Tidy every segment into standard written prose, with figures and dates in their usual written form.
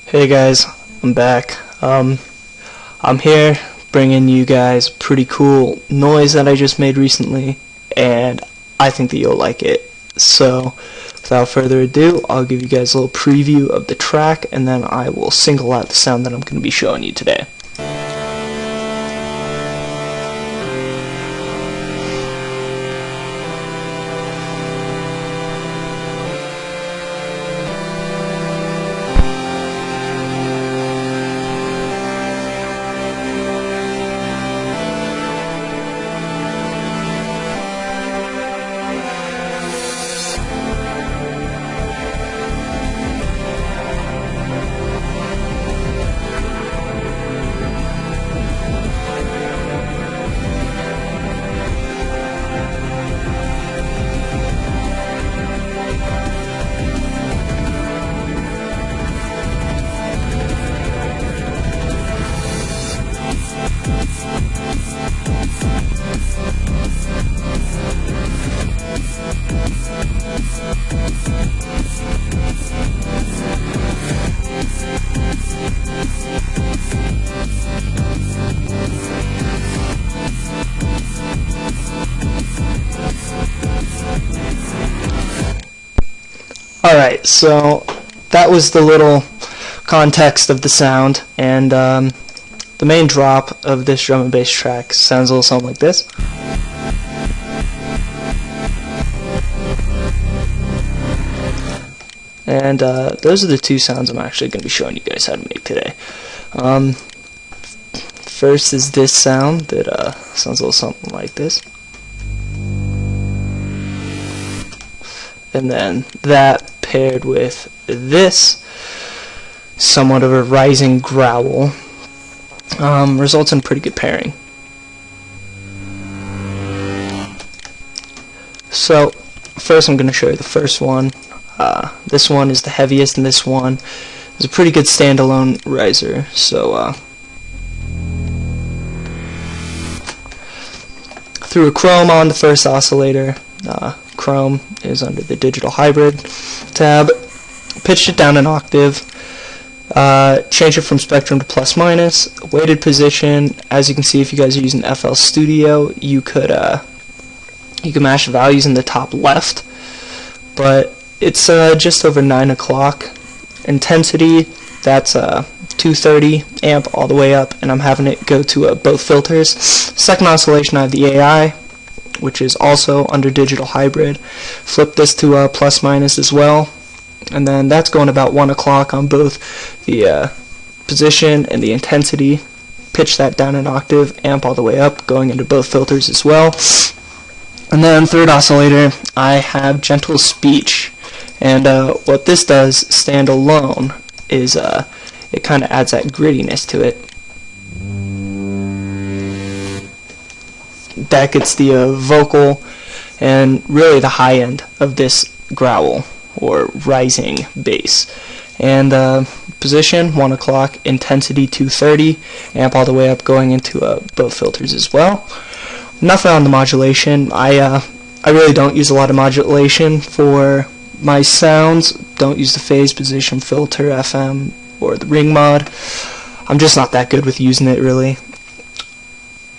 Hey guys, I'm back. I'm here bringing you guys a pretty cool noise that I just made recently, and I think that you'll like it. So, without further ado, I'll give you guys a little preview of the track, and then I will single out the sound that I'm going to be showing you today. Alright, so that was the little context of the sound, and the main drop of this drum and bass track sounds a little something like this. And those are the two sounds I'm actually going to be showing you guys how to make today. First is this sound that sounds a little something like this. And then that paired with this, somewhat of a rising growl, results in a pretty good pairing. So first I'm going to show you the first one. This one is the heaviest, and this one is a pretty good standalone riser. So threw a chrome on the first oscillator. Chrome is under the digital hybrid tab. Pitched it down an octave. Change it from spectrum to plus minus. Weighted position. As you can see, if you guys are using FL Studio, you could mash values in the top left. But it's just over 9 o'clock. Intensity, that's 230 amp all the way up, and I'm having it go to both filters. Second oscillation, I have the AI, which is also under digital hybrid. Flip this to plus minus as well, and then that's going about 1 o'clock on both the position and the intensity. Pitch that down an octave, amp all the way up, going into both filters as well. And then third oscillator, I have gentle speech, and what this does stand alone is it kind of adds that grittiness to it. That gets the vocal and really the high end of this growl or rising bass. And position 1 o'clock, intensity 230, amp all the way up, going into both filters as well. Nothing on the modulation. I really don't use a lot of modulation for my sounds. Don't use the phase, position, filter, FM, or the ring mod. I'm just not that good with using it really.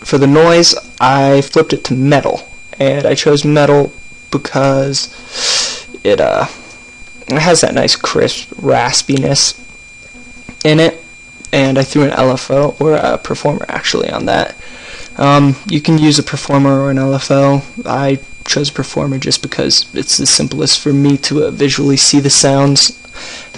For the noise, I flipped it to metal, and I chose metal because it has that nice crisp raspiness in it, and I threw an LFO, or a performer actually, on that. You can use a performer or an LFO. I chose a performer just because it's the simplest for me to visually see the sounds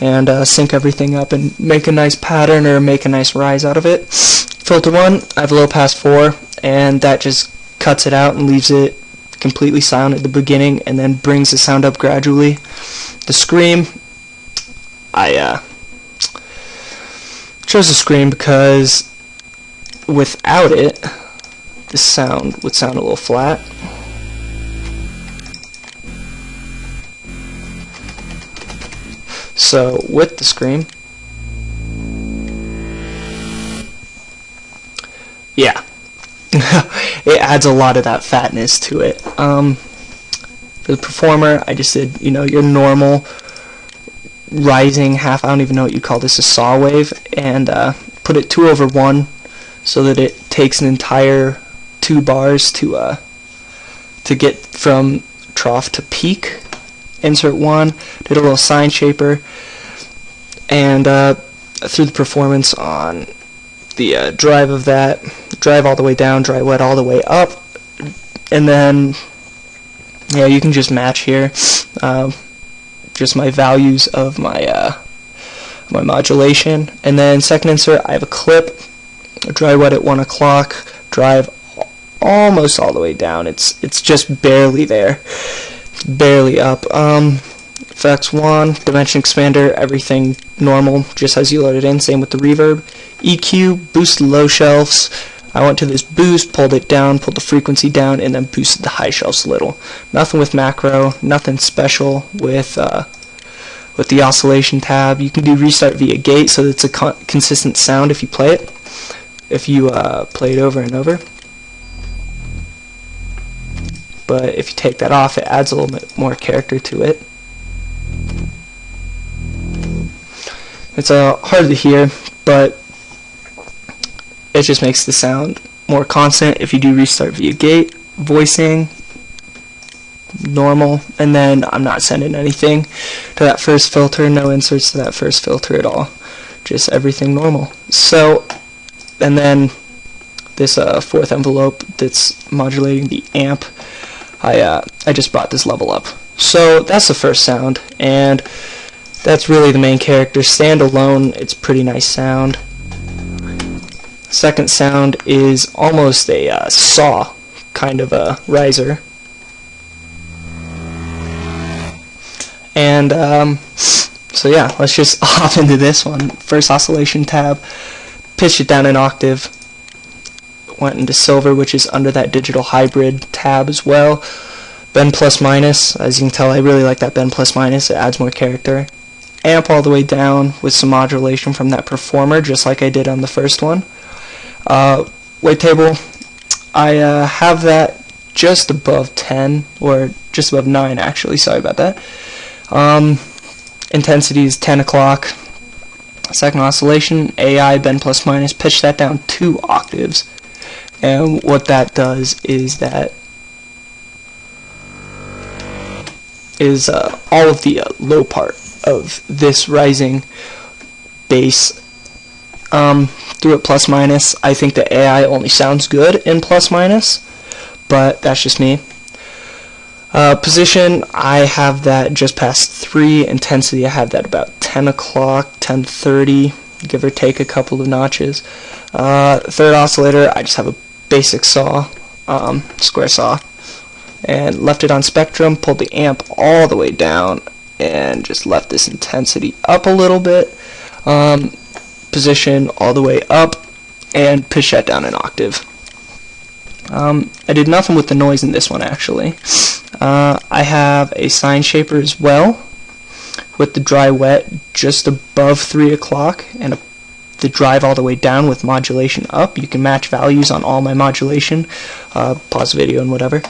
and sync everything up and make a nice pattern or make a nice rise out of it. Filter 1, I have a low pass 4, and that just cuts it out and leaves it completely silent at the beginning and then brings the sound up gradually. The scream, I chose the scream because without it, the sound would sound a little flat. So with the scream, yeah, it adds a lot of that fatness to it. For the performer, I just did, your normal rising half, I don't even know what you call this, a saw wave, and put it 2/1 so that it takes an entire 2 bars to get from trough to peak. Insert 1, did a little sine shaper, and through the performance on the drive of that, drive all the way down, dry wet all the way up, and then yeah, you can just match here just my values of my my modulation. And then second insert, I have a clip, dry wet at 1 o'clock, drive almost all the way down. It's just barely there, barely up. Effects 1, dimension expander, everything normal, just as you load it in. Same with the reverb. EQ, boost low shelves. I went to this boost, pulled it down, pulled the frequency down, and then boosted the high shelves a little. Nothing with macro, nothing special with the oscillation tab. You can do restart via gate, so it's a consistent sound if you play it. If you play it over and over. But if you take that off, it adds a little bit more character to it. It's hard to hear, but it just makes the sound more constant if you do restart via gate. Voicing, normal, and then I'm not sending anything to that first filter, no inserts to that first filter at all, just everything normal. So, and then this fourth envelope that's modulating the amp, I just brought this level up. So that's the first sound, and that's really the main character. Standalone, it's pretty nice sound. Second sound is almost a saw kind of a riser. And so yeah, let's just hop into this one. First oscillation tab, pitched it down an octave, went into silver, which is under that digital hybrid tab as well. Bend plus minus, as you can tell, I really like that bend plus minus, it adds more character. Amp all the way down with some modulation from that performer, just like I did on the first one. Wavetable, I have that just above 10, or just above 9 actually, sorry about that. Intensity is 10 o'clock. Second oscillation, AI, bend plus minus, pitch that down 2 octaves. And what that does is that is all of the low part of this rising bass through it plus minus. I think the AI only sounds good in plus minus, but that's just me. Position, I have that just past 3. Intensity, I have that about 10 o'clock, 10:30, give or take a couple of notches. Third oscillator, I just have a basic saw, square saw, and left it on spectrum, pulled the amp all the way down, and just left this intensity up a little bit. Position all the way up, and pitched that down an octave. I did nothing with the noise in this one actually. I have a sine shaper as well, with the dry wet just above 3 o'clock, and the drive all the way down with modulation up. You can match values on all my modulation. Pause the video and whatever.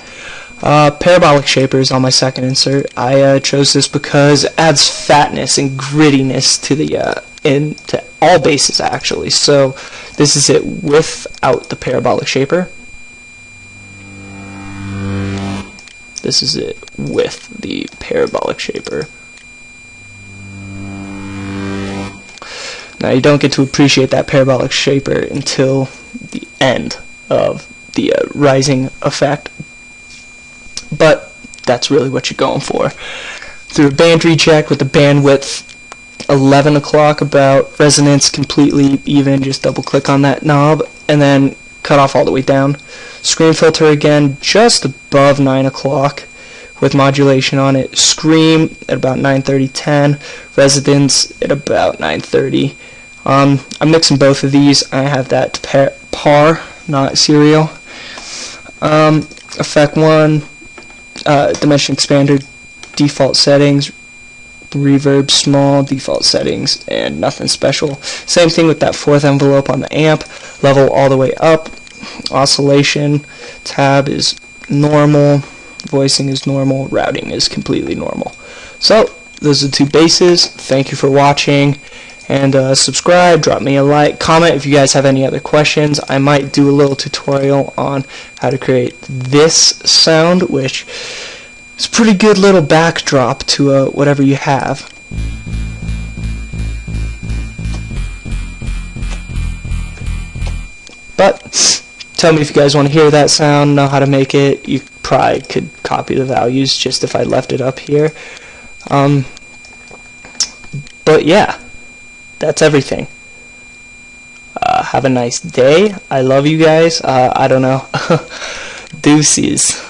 Parabolic shaper is on my second insert. I chose this because it adds fatness and grittiness to the into all basses actually. So this is it without the parabolic shaper. This is it with the parabolic shaper. Now you don't get to appreciate that parabolic shaper until the end of the rising effect, but that's really what you're going for. Through a band reject with the bandwidth 11 o'clock about, resonance completely even, just double click on that knob, and then cut off all the way down. Screen filter again just above 9 o'clock with modulation on it. Scream at about 9:30, 10. Resonance at about 9:30. I'm mixing both of these. I have that to par, not serial. Effect 1, dimension expander, default settings, reverb small, default settings, and nothing special. Same thing with that fourth envelope on the amp, level all the way up. Oscillation tab is normal, voicing is normal, routing is completely normal. So those are the two bases. Thank you for watching, and subscribe, drop me a like, comment if you guys have any other questions. I might do a little tutorial on how to create this sound, which is a pretty good little backdrop to whatever you have. But tell me if you guys want to hear that sound, know how to make it. You probably could copy the values just if I left it up here. But yeah, that's everything. Have a nice day. I love you guys. I don't know. Deuces.